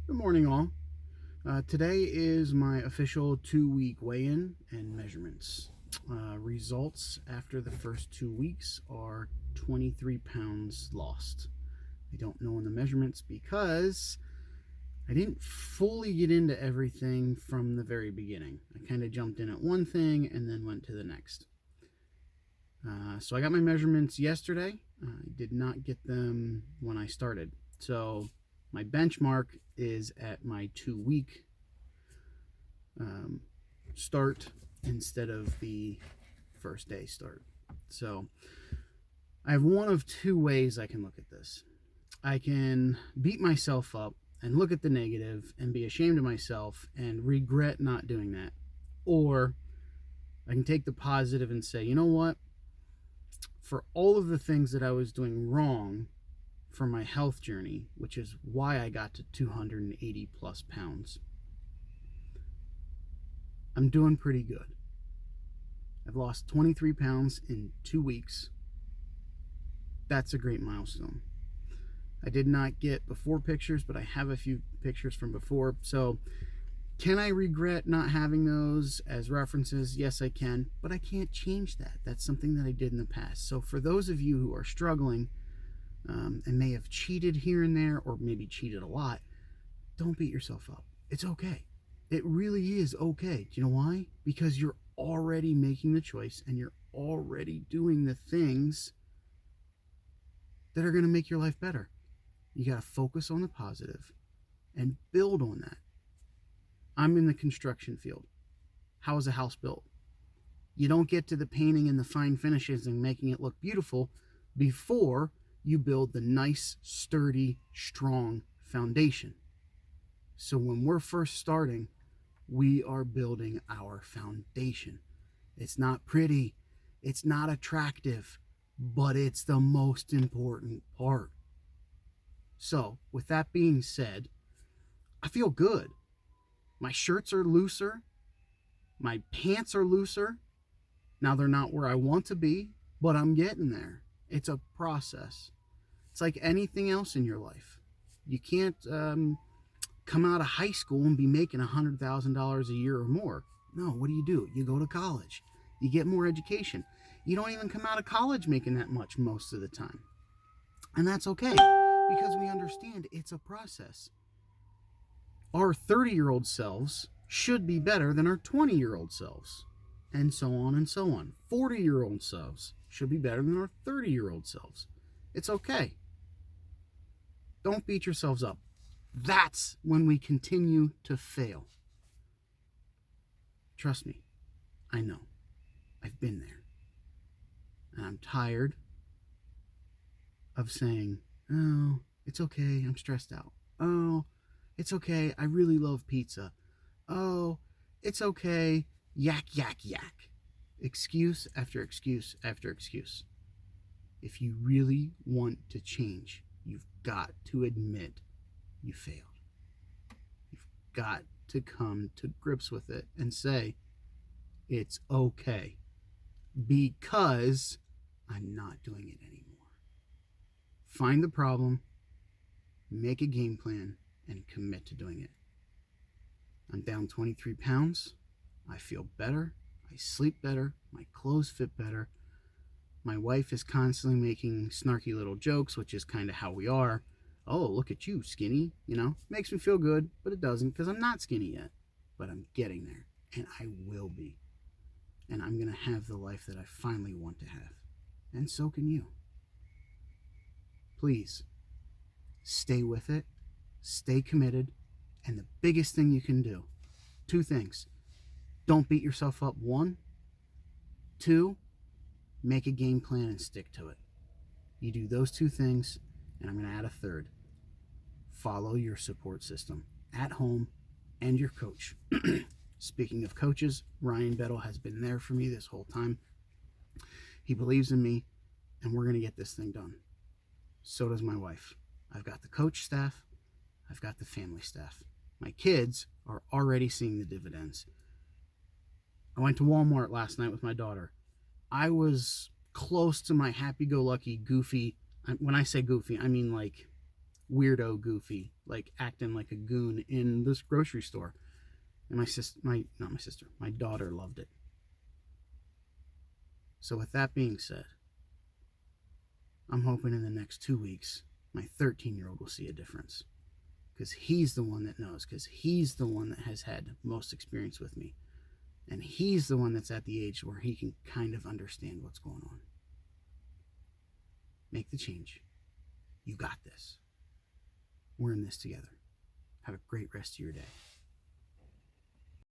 Good morning, all. Today is my official 2 week weigh in and measurements. Results after the first 2 weeks are 23 pounds lost. I don't know in the measurements because I didn't fully get into everything from the very beginning. I kind of jumped in at one thing and then went to the next. So I got my measurements yesterday. I did not get them when I started. So my benchmark is at my 2 week um, start instead of the first day start. So I have one of two ways I can look at this. I can beat myself up and look at the negative and be ashamed of myself and regret not doing that. Or I can take the positive and say, you know what? For all of the things that I was doing wrong for my health journey, which is why I got to 280 plus pounds, I'm doing pretty good. I've lost 23 pounds in 2 weeks. That's a great milestone. I did not get before pictures, but I have a few pictures from before. So, can I regret not having those as references? Yes, I can, but I can't change that. That's something that I did in the past. So, for those of you who are struggling and may have cheated here and there, or maybe cheated a lot, don't beat yourself up. It's okay. It really is okay. Do you know why? Because you're already making the choice and you're already doing the things that are going to make your life better. You got to focus on the positive and build on that. I'm in the construction field. How is a house built? You don't get to the painting and the fine finishes and making it look beautiful before you build the nice, sturdy, strong foundation. So when we're first starting, we are building our foundation. It's not pretty, it's not attractive, but it's the most important part. So, with that being said, I feel good. My shirts are looser, my pants are looser. Now, they're not where I want to be, but I'm getting there. It's a process. It's like anything else in your life. You can't come out of high school and be making $100,000 a year or more. No, what do? You go to college, you get more education. You don't even come out of college making that much most of the time. And that's okay because we understand it's a process. Our 30-year-old selves should be better than our 20-year-old selves, and so on and so on. 40-year-old selves should be better than our 30-year-old selves. It's okay. Don't beat yourselves up. That's when we continue to fail. Trust me, I know. I've been there. And I'm tired of saying, oh, it's okay, I'm stressed out. Oh, it's okay, I really love pizza. Oh, it's okay, yak, yak, yak. Excuse after excuse after excuse. If you really want to change, you've got to admit you failed. You've got to come to grips with it and say, it's okay because I'm not doing it anymore. Find the problem, make a game plan, and commit to doing it. I'm down 23 pounds. I feel better. I sleep better. My clothes fit better. My wife is constantly making snarky little jokes, which is kind of how we are. Oh, look at you, skinny. Makes me feel good, but it doesn't because I'm not skinny yet. But I'm getting there, and I will be. And I'm going to have the life that I finally want to have. And so can you. Please, stay with it, stay committed, and the biggest thing you can do, two things. Don't beat yourself up, one. Two, make a game plan and stick to it. You do those two things, and I'm going to add a third. Follow your support system at home and your coach. Speaking of coaches, Ryan Bettle has been there for me this whole time. He believes in me, and we're going to get this thing done. So does my wife. I've got the coach staff. I've got the family staff. My kids are already seeing the dividends. I went to Walmart last night with my daughter. I was close to my happy-go-lucky, goofy. When I say goofy, I mean like weirdo goofy, like acting like a goon in this grocery store. And my daughter loved it. So with that being said, I'm hoping in the next 2 weeks, my 13-year-old will see a difference. Because he's the one that knows, because he's the one that has had most experience with me. And he's the one that's at the age where he can kind of understand what's going on. Make the change. You got this. We're in this together. Have a great rest of your day.